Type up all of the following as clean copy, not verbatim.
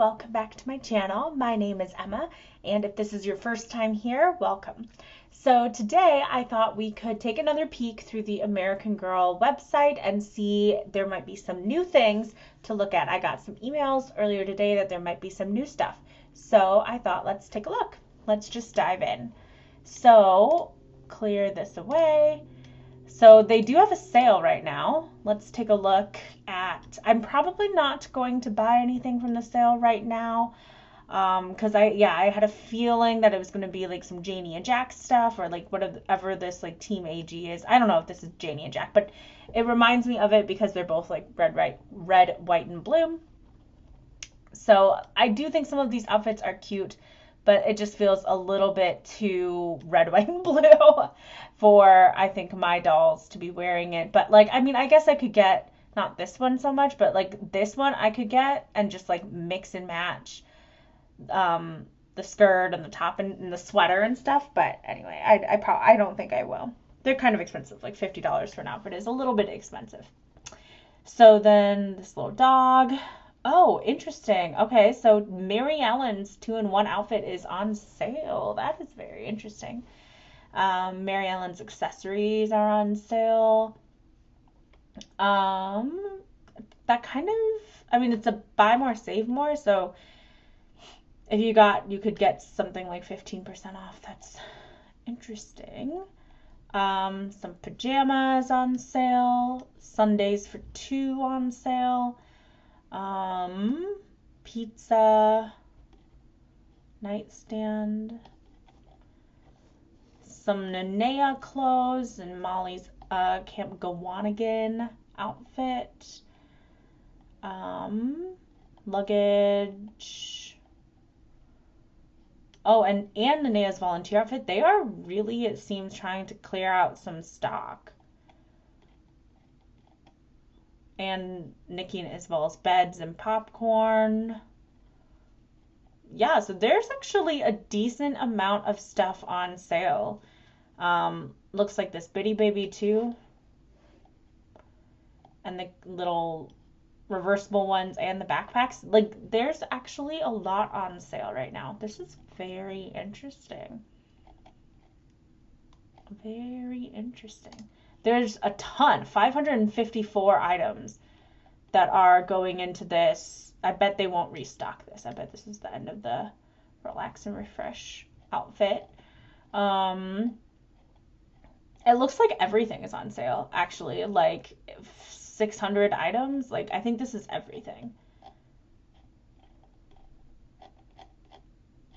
welcome back to my channel. My name is Emma, and if this is your first time here, welcome. So today I thought we could take another peek through the American Girl website and see there might be some new things to look at. I got some emails earlier today that there might be some new stuff. So I thought let's take a look. Let's just dive in. So clear this away. So they do have a sale right now. Let's take a look at, I'm probably not going to buy anything from the sale right now. Because I had a feeling that it was going to be like some Janie and Jack stuff or like whatever this like Team AG is. I don't know if this is Janie and Jack, but it reminds me of it because they're both like red, white, and blue. So I do think some of these outfits are cute, but it just feels a little bit too red, white, and blue for, I think, my dolls to be wearing it. But, like, I mean, I guess I could get, not this one so much, but, like, this one I could get and just, like, mix and match the skirt and the top and the sweater and stuff. But, anyway, I don't think I will. They're kind of expensive. Like, $50 for an outfit is a little bit expensive. So then this little dog. Oh, interesting. Okay, so Mary Ellen's 2-in-1 outfit is on sale. That is very interesting. Mary Ellen's accessories are on sale. That kind of, I mean, it's a buy more, save more. So if you could get something like 15% off. That's interesting. Some pajamas on sale. Sundays for 2 on sale. Pizza, nightstand, some Nanea clothes and Molly's Camp Gawanigan outfit, luggage. Oh, and Nanea's volunteer outfit. They are really, it seems, trying to clear out some stock. And Nikki and Isabel's beds and popcorn. Yeah, so there's actually a decent amount of stuff on sale. Looks like this Bitty Baby too. And the little reversible ones and the backpacks. Like, there's actually a lot on sale right now. This is very interesting. Very interesting. There's a ton, 554 items that are going into this. I bet they won't restock this. I bet this is the end of the relax and refresh outfit. It looks like everything is on sale, actually. Like 600 items. Like, I think this is everything.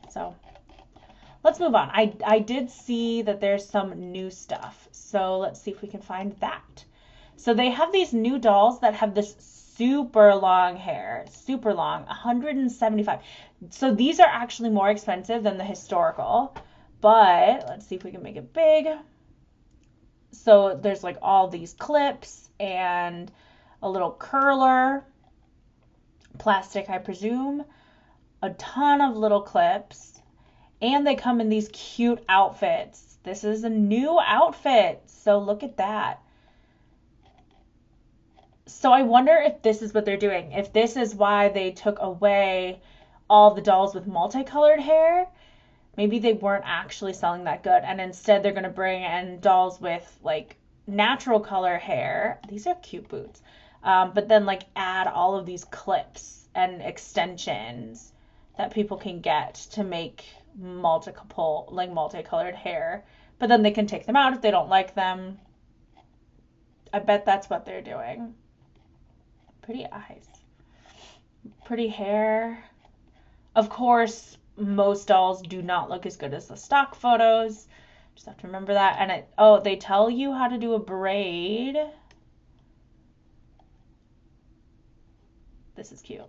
So let's move on. I did see that there's some new stuff. So let's see if we can find that. So they have these new dolls that have this super long hair, super long, 175. So these are actually more expensive than the historical, but let's see if we can make it big. So there's like all these clips and a little curler, plastic, I presume, a ton of little clips. And they come in these cute outfits. This is a new outfit. So look at that. So I wonder if this is what they're doing. If this is why they took away all the dolls with multicolored hair. Maybe they weren't actually selling that good. And instead they're going to bring in dolls with like natural color hair. These are cute boots. But then like add all of these clips and extensions that people can get to make multicolored hair, but then they can take them out if they don't like them. I bet that's what they're doing. Pretty eyes, pretty hair. Of course, most dolls do not look as good as the stock photos. Just have to remember that. And they tell you how to do a braid. This is cute.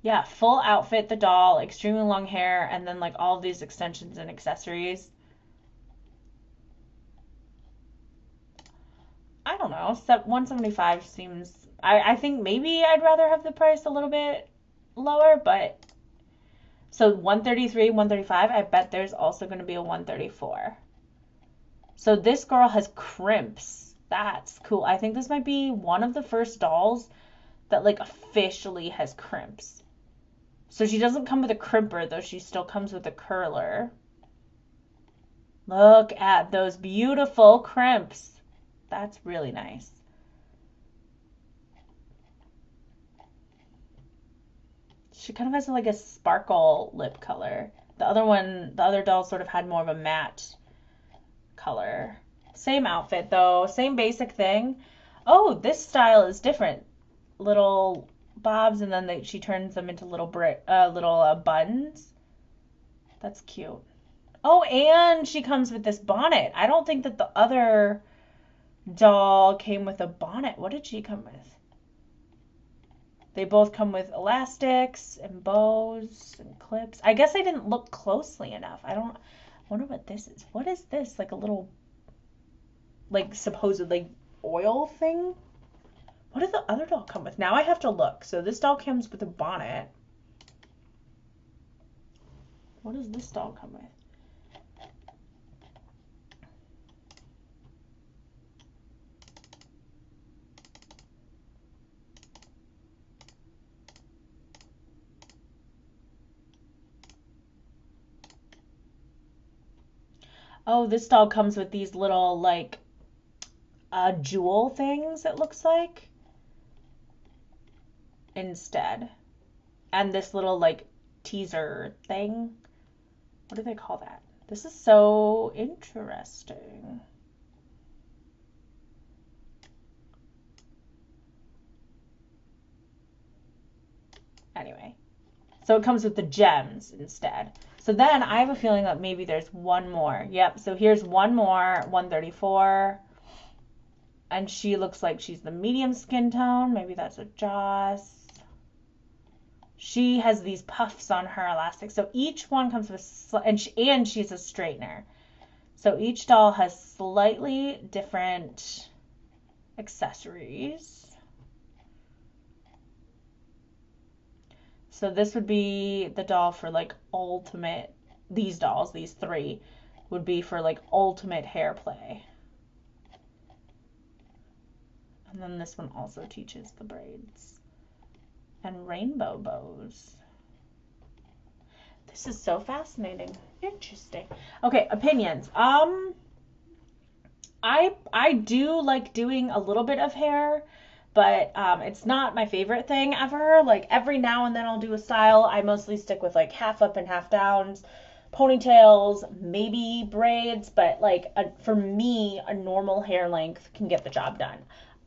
Yeah, full outfit, the doll, extremely long hair, and then like all of these extensions and accessories. I don't know, 175 seems, I think maybe I'd rather have the price a little bit lower, but so 133, 135, I bet there's also going to be a 134. So this girl has crimps. That's cool. I think this might be one of the first dolls that like officially has crimps. So she doesn't come with a crimper, though she still comes with a curler. Look at those beautiful crimps. That's really nice. She kind of has like a sparkle lip color. The other doll sort of had more of a matte color. Same outfit though, same basic thing. Oh, this style is different. Little bobs, and then she turns them into little buns. That's cute. Oh, and she comes with this bonnet. I don't think that the other doll came with a bonnet. What did she come with? They both come with elastics and bows and clips. I guess I didn't look closely enough. I wonder what this is. What is this? Like a little, like supposed like oil thing? What did the other doll come with? Now I have to look. So this doll comes with a bonnet. What does this doll come with? Oh, this doll comes with these little like jewel things, it looks like, instead. And this little like teaser thing. What do they call that? This is so interesting. Anyway, so it comes with the gems instead. So then I have a feeling that maybe there's one more. Yep, so here's one more, 134. And she looks like she's the medium skin tone. Maybe that's a Joss. She has these puffs on her elastic. So each one comes with, and she's a straightener. So each doll has slightly different accessories. So this would be the doll for like ultimate, these dolls, these three, would be for like ultimate hair play. And then this one also teaches the braids. And rainbow bows. This is so fascinating. Interesting. Okay, opinions. I do like doing a little bit of hair, but it's not my favorite thing ever. Like every now and then I'll do a style. I mostly stick with like half up and half downs, ponytails, maybe braids, but like for me, a normal hair length can get the job done.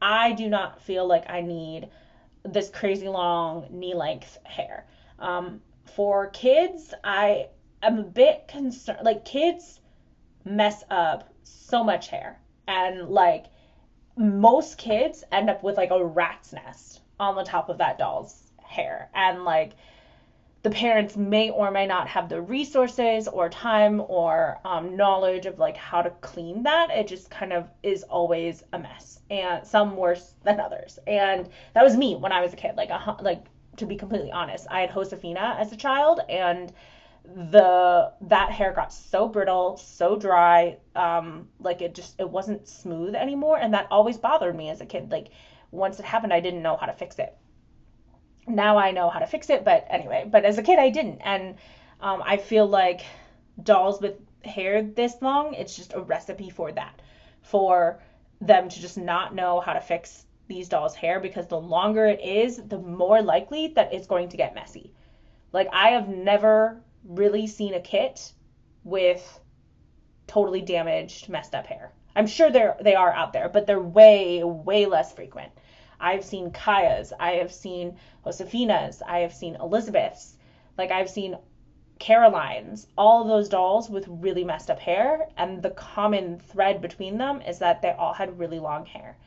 I do not feel like I need this crazy long knee length hair. For kids, I am a bit concerned. Like kids mess up so much hair, and like most kids end up with like a rat's nest on the top of that doll's hair, and like the parents may or may not have the resources or time or knowledge of like how to clean that. It just kind of is always a mess, and some worse than others. And that was me when I was a kid. Like to be completely honest, I had Josefina as a child, and that hair got so brittle, so dry, like it wasn't smooth anymore, and that always bothered me as a kid. Like once it happened, I didn't know how to fix it. Now I know how to fix it, but anyway, but as a kid I didn't. And I feel like dolls with hair this long, it's just a recipe for that, for them to just not know how to fix these dolls' hair, because the longer it is, the more likely that it's going to get messy. Like I have never really seen a kit with totally damaged, messed up hair. I'm sure they are out there, but they're way, way less frequent. I've seen Kaya's, I have seen Josefina's, I have seen Elizabeth's, like I've seen Caroline's, all of those dolls with really messed up hair, and the common thread between them is that they all had really long hair.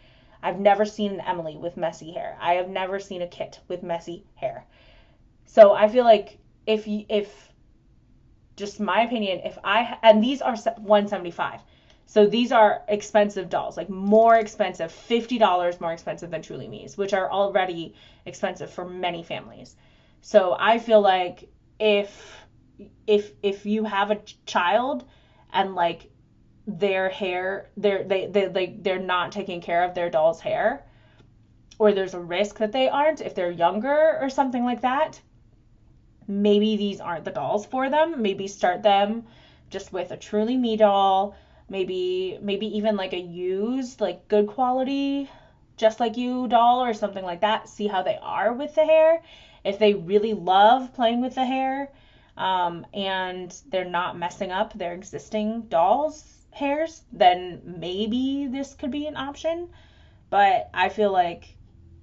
I've never seen an Emily with messy hair. I have never seen a Kit with messy hair. So I feel like if just my opinion, and these are $175. So these are expensive dolls, like more expensive, $50 more expensive than Truly Me's, which are already expensive for many families. So I feel like if you have a child and like their hair, they're not taking care of their doll's hair, or there's a risk that they aren't if they're younger or something like that, maybe these aren't the dolls for them. Maybe start them just with a Truly Me doll, maybe even like a used, like good quality Just Like You doll or something like that. See how they are with the hair. If they really love playing with the hair, and they're not messing up their existing dolls' hairs, then maybe this could be an option. But I feel like,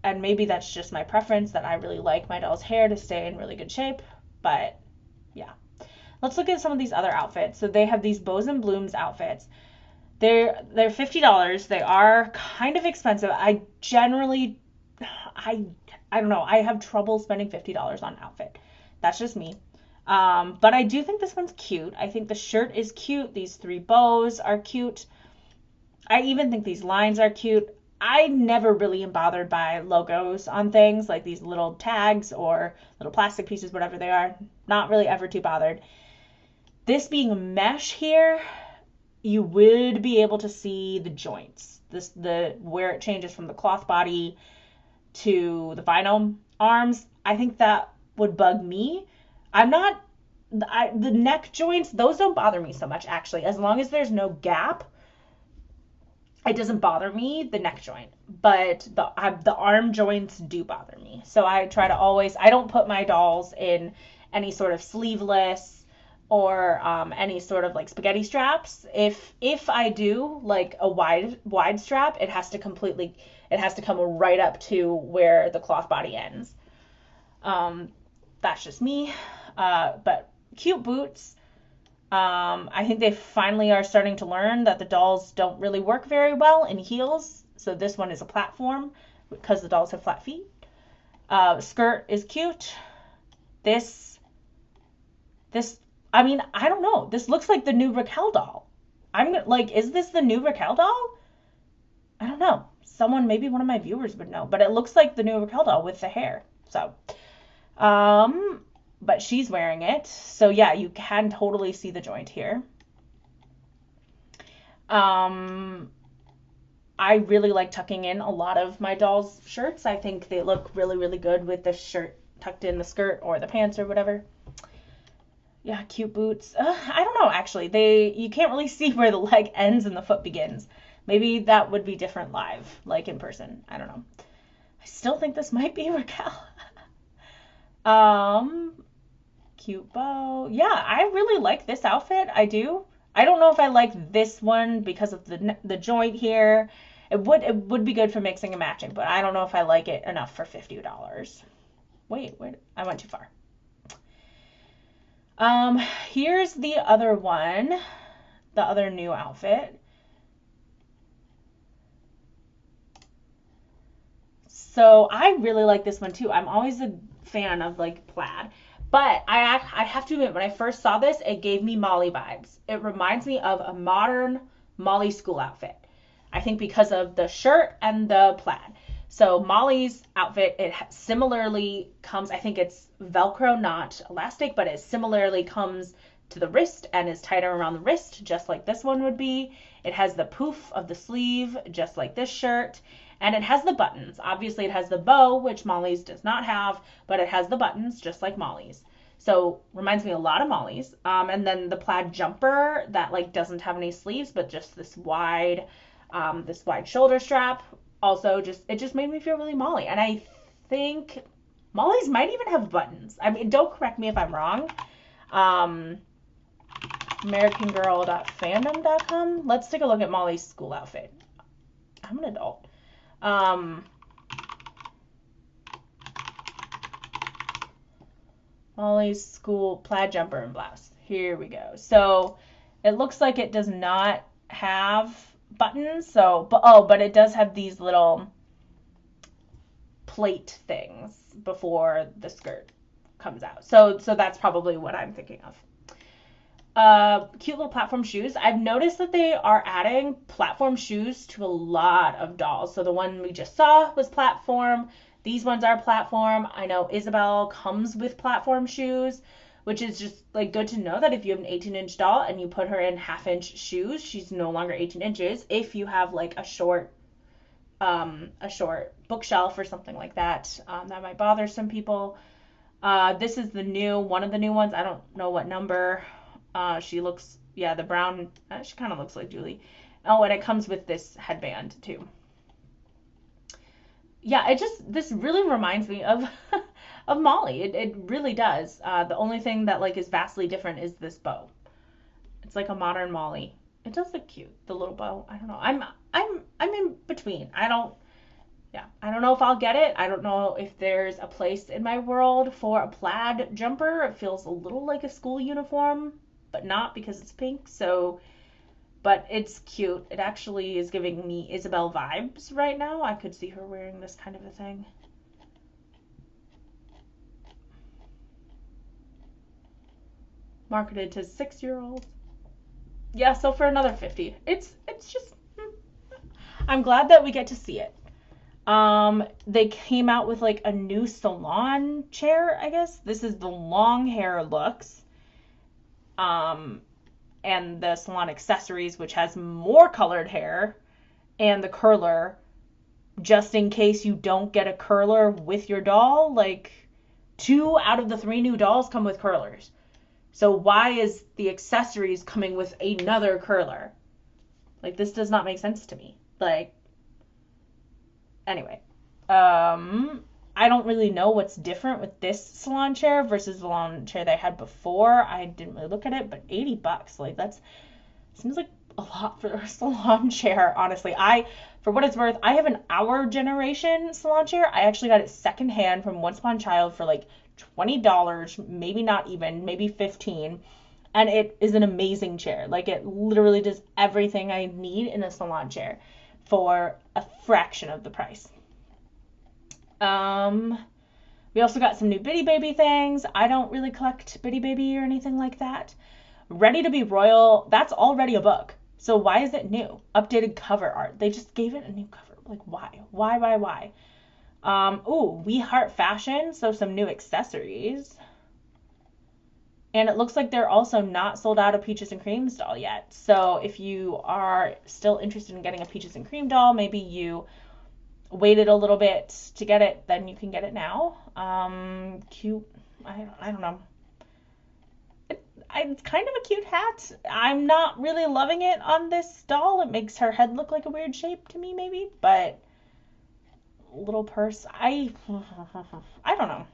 and maybe that's just my preference, that I really like my doll's hair to stay in really good shape. But yeah. Let's look at some of these other outfits. So they have these Bows and Blooms outfits. They're $50. They are kind of expensive. I generally, I don't know. I have trouble spending $50 on an outfit. That's just me. But I do think this one's cute. I think the shirt is cute. These 3 bows are cute. I even think these lines are cute. I never really am bothered by logos on things, like these little tags or little plastic pieces, whatever they are. Not really ever too bothered. This being mesh here, you would be able to see the joints, where it changes from the cloth body to the vinyl arms. I think that would bug me. The neck joints, those don't bother me so much, actually. As long as there's no gap, it doesn't bother me, the neck joint. But the arm joints do bother me. So I try to always, I don't put my dolls in any sort of sleeveless or any sort of like spaghetti straps. If I do like a wide strap, it has to come right up to where the cloth body ends. That's just me. But cute boots. I think they finally are starting to learn that the dolls don't really work very well in heels. So this one is a platform because the dolls have flat feet. Skirt is cute. This, I mean, I don't know. This looks like the new Raquel doll. Is this the new Raquel doll? I don't know. Maybe one of my viewers would know, but it looks like the new Raquel doll with the hair. So, but she's wearing it. So yeah, you can totally see the joint here. I really like tucking in a lot of my dolls' shirts. I think they look really, really good with the shirt tucked in the skirt or the pants or whatever. Yeah, cute boots. I don't know, actually. You can't really see where the leg ends and the foot begins. Maybe that would be different live, like in person. I don't know. I still think this might be Raquel. Cute bow. Yeah, I really like this outfit. I do. I don't know if I like this one because of the joint here. It would be good for mixing and matching, but I don't know if I like it enough for $50. Wait, I went too far. Here's the other one, the other new outfit. So I really like this one too. I'm always a fan of like plaid, but I have to admit, when I first saw this, it gave me Molly vibes. It reminds me of a modern Molly school outfit. I think because of the shirt and the plaid. So Molly's outfit, it similarly comes, I think it's Velcro, not elastic, but it similarly comes to the wrist and is tighter around the wrist, just like this one would be. It has the poof of the sleeve, just like this shirt, and it has the buttons. Obviously, it has the bow, which Molly's does not have, but it has the buttons, just like Molly's. So reminds me a lot of Molly's. And then the plaid jumper that like doesn't have any sleeves, but just this wide shoulder strap. Also, it just made me feel really Molly. And I think Molly's might even have buttons. I mean, don't correct me if I'm wrong. AmericanGirl.fandom.com. Let's take a look at Molly's school outfit. I'm an adult. Molly's school plaid jumper and blouse. Here we go. So it looks like it does not have buttons. But it does have these little plate things before the skirt comes out. So that's probably what I'm thinking of. Cute little platform shoes. I've noticed that they are adding platform shoes to a lot of dolls. So the one we just saw was platform. These ones are platform. I know Isabel comes with platform shoes, which is just like good to know that if you have an 18-inch doll and you put her in half-inch shoes, she's no longer 18 inches. If you have like a short a short bookshelf or something like that. That might bother some people. This is one of the new ones. I don't know what number. She looks, yeah, the brown, she kind of looks like Julie. Oh, and it comes with this headband too. Yeah, this really reminds me of of Molly. It really does. The only thing that like is vastly different is this bow. It's like a modern Molly. It does look cute, the little bow. I don't know. I'm in between. I don't know if I'll get it. I don't know if there's a place in my world for a plaid jumper. It feels a little like a school uniform, but not because it's pink. So, but it's cute. It actually is giving me Isabel vibes right now. I could see her wearing this kind of a thing. Marketed to 6-year-olds. Yeah, so for another 50. It's just I'm glad that we get to see it. They came out with like a new salon chair, I guess. This is the long hair looks. And the salon accessories, which has more colored hair, and the curler, just in case you don't get a curler with your doll. Like 2 out of the 3 new dolls come with curlers. So why is the accessories coming with another curler? Like, this does not make sense to me. Like, anyway, I don't really know what's different with this salon chair versus the salon chair they had before. I didn't really look at it, but $80, like that's seems like a lot for a salon chair, honestly. For what it's worth, I have an Our Generation salon chair. I actually got it secondhand from Once Upon a Child for like $20, maybe not even, maybe 15. And it is an amazing chair. Like, it literally does everything I need in a salon chair for a fraction of the price. We also got some new Bitty Baby things. I don't really collect Bitty Baby or anything like that. Ready to Be Royal, that's already a book. So why is it new? Updated cover art. They just gave it a new cover. Like, why? Why? We Heart Fashion, so some new accessories. And it looks like they're also not sold out of Peaches and Cream's doll yet. So if you are still interested in getting a Peaches and Cream doll, maybe you waited a little bit to get it, then you can get it now. Cute. I don't know. It's kind of a cute hat. I'm not really loving it on this doll. It makes her head look like a weird shape to me, maybe. But little purse, I don't know.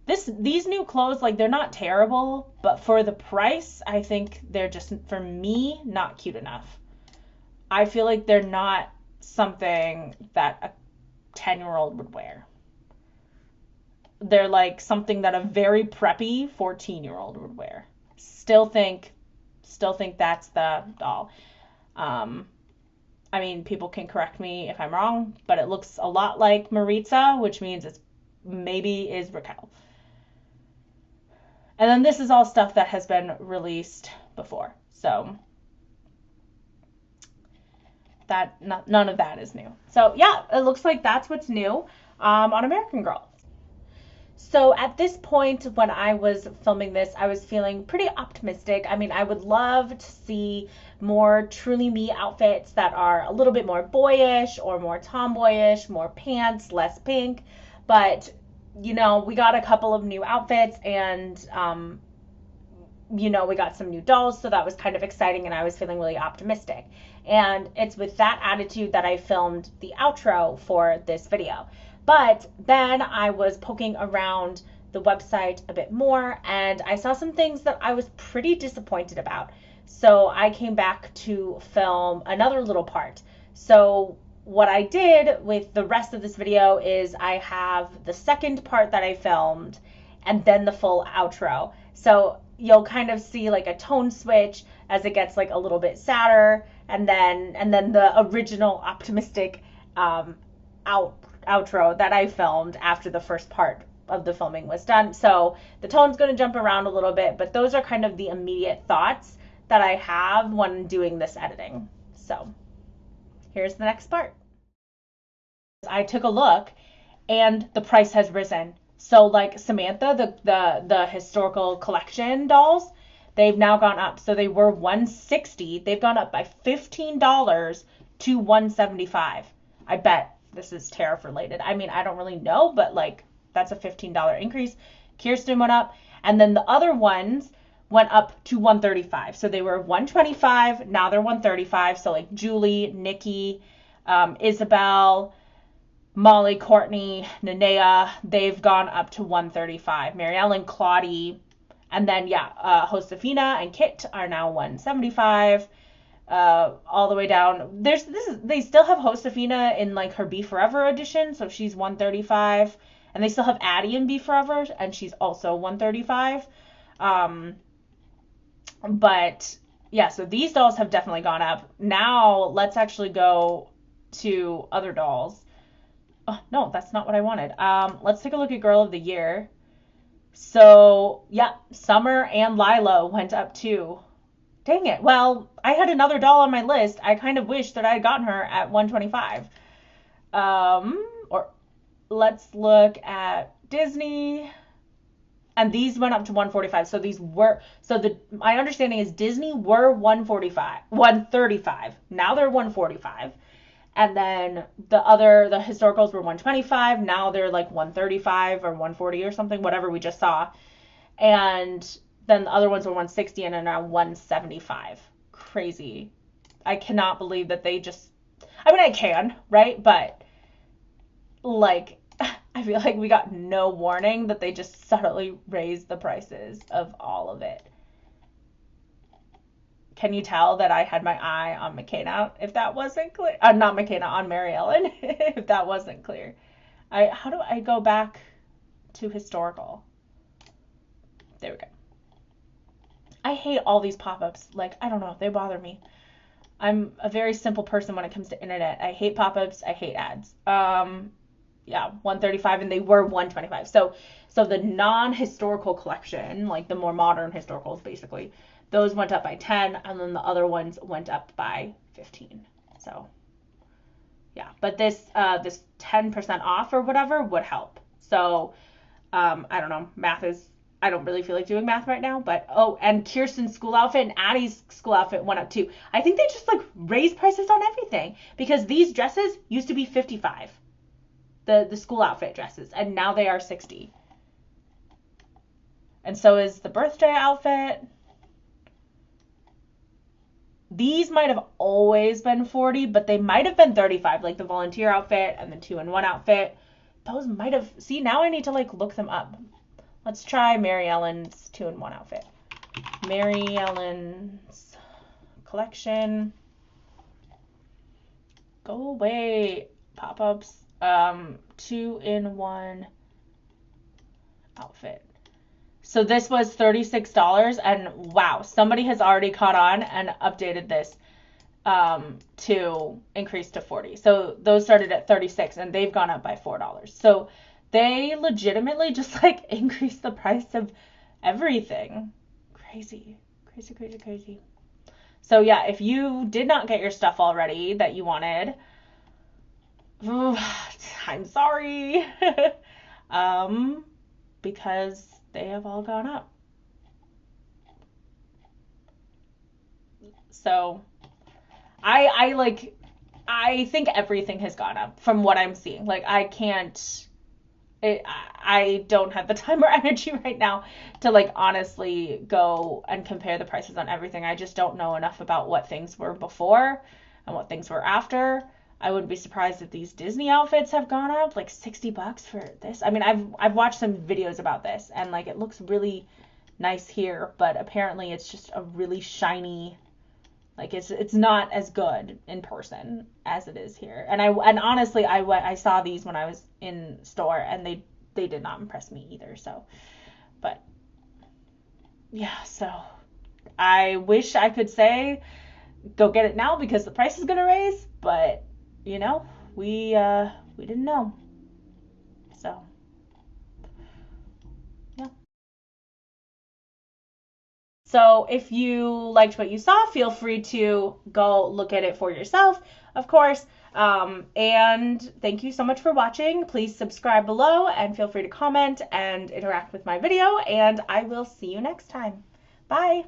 These new clothes, like, they're not terrible, but for the price, I think they're just, for me, not cute enough. I feel like they're not something that a 10-year-old would wear. They're like something that a very preppy 14-year-old would wear. Still think that's the doll. I mean, people can correct me if I'm wrong, but it looks a lot like Maritza, which means it's maybe is Raquel. And then this is all stuff that has been released before. So none of that is new. So yeah, it looks like that's what's new on American Girl. So at this point, when I was filming this, I was feeling pretty optimistic. I mean, I would love to see more Truly Me outfits that are a little bit more boyish or more tomboyish, more pants, less pink. But, you know, we got a couple of new outfits and, you know, we got some new dolls. So that was kind of exciting and I was feeling really optimistic. And it's with that attitude that I filmed the outro for this video. But then I was poking around the website a bit more and I saw some things that I was pretty disappointed about. So I came back to film another little part. So what I did with the rest of this video is I have the second part that I filmed and then the full outro. So you'll kind of see like a tone switch as it gets like a little bit sadder and then the original optimistic outro that I filmed after the first part of the filming was done. So the tone's going to jump around a little bit, but those are kind of the immediate thoughts that I have when doing this editing. So here's the next part. I took a look and the price has risen. So like Samantha, the historical collection dolls, they've now gone up. So they were $160. They've gone up by $15 to $175. I bet this is tariff related. I mean, I don't really know, but like that's a $15 increase. Kirsten went up, and then the other ones went up to $135. So they were $125, now they're $135. So like Julie, Nikki, Isabel, Molly, Courtney, Nenea, they've gone up to $135. Mary Ellen, Claudie, and then Josefina and Kit are now $175. All the way down. They still have Josefina in like her Be Forever edition, so she's $135, and they still have Addie in Be Forever, and she's also $135. But yeah, so these dolls have definitely gone up. Now let's actually go to other dolls. Oh, no, that's not what I wanted. Let's take a look at Girl of the Year. So yeah, Summer and Lila went up too. Dang it. Well, I had another doll on my list. I kind of wish that I had gotten her at $125. Or let's look at Disney. And these went up to $145. So my understanding is Disney were $135. Now they're $145. And then the historicals were $125. Now they're like $135 or $140 or something, whatever we just saw. And then the other ones were $160 and are now $175. Crazy. I cannot believe that they just, I mean, I can, right? But like, I feel like we got no warning that they just subtly raised the prices of all of it. Can you tell that I had my eye on McKenna if that wasn't clear? Not McKenna, on Mary Ellen, if that wasn't clear. How do I go back to historical? There we go. I hate all these pop-ups. Like, I don't know, they bother me. I'm a very simple person when it comes to internet. I hate pop-ups, I hate ads. Yeah, $135, and they were $125. So the non-historical collection, like the more modern historicals basically, those went up by 10, and then the other ones went up by 15. So yeah, but this 10% off or whatever would help. So I don't know, I don't really feel like doing math right now, but and Kirsten's school outfit and Addie's school outfit went up too. I think they just like raised prices on everything, because these dresses used to be $55, the school outfit dresses, and now they are $60. And so is the birthday outfit. These might have always been $40, but they might have been $35, like the volunteer outfit and the 2-in-1 outfit. Those might have, see, now I need to like look them up. Let's try Mary Ellen's 2-in-1 outfit. Mary Ellen's collection. Go away, pop-ups. 2-in-1 outfit. So this was $36, and wow, somebody has already caught on and updated this to increase to $40. So those started at $36, and they've gone up by $4. So they legitimately just like increased the price of everything. Crazy, crazy, crazy, crazy. So yeah, if you did not get your stuff already that you wanted, ooh, I'm sorry. Because they have all gone up. So I think everything has gone up from what I'm seeing. Like I don't have the time or energy right now to like honestly go and compare the prices on everything. I just don't know enough about what things were before and what things were after. I wouldn't be surprised if these Disney outfits have gone up like $60 for this. I mean, I've watched some videos about this, and like it looks really nice here, but apparently it's just a really shiny, like it's not as good in person as it is here. And honestly I saw these when I was in store, and they did not impress me either. So, but yeah, so I wish I could say go get it now because the price is gonna raise, but you know, we didn't know. So, yeah. So if you liked what you saw, feel free to go look at it for yourself, of course. And thank you so much for watching. Please subscribe below and feel free to comment and interact with my video, and I will see you next time. Bye.